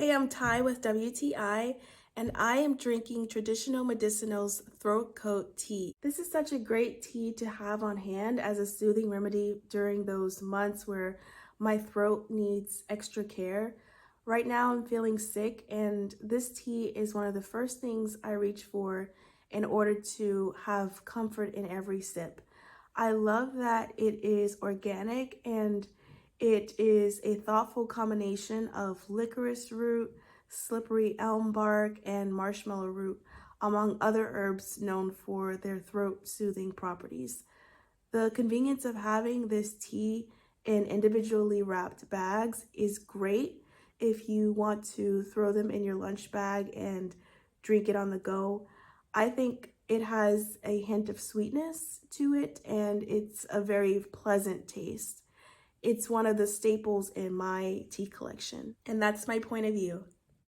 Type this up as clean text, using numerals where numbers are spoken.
Hey, I'm Ty with WTI, and I am drinking Traditional Medicinals Throat Coat Tea. This is such a great tea to have on hand as a soothing remedy during those months where my throat needs extra care. Right now I'm feeling sick, and this tea is one of the first things I reach for in order to have comfort in every sip. I love that it is organic and it is a thoughtful combination of licorice root, slippery elm bark, and marshmallow root, among other herbs known for their throat soothing properties. The convenience of having this tea in individually wrapped bags is great if you want to throw them in your lunch bag and drink it on the go. I think it has a hint of sweetness to it, and it's a very pleasant taste. It's one of the staples in my tea collection, and that's my point of view.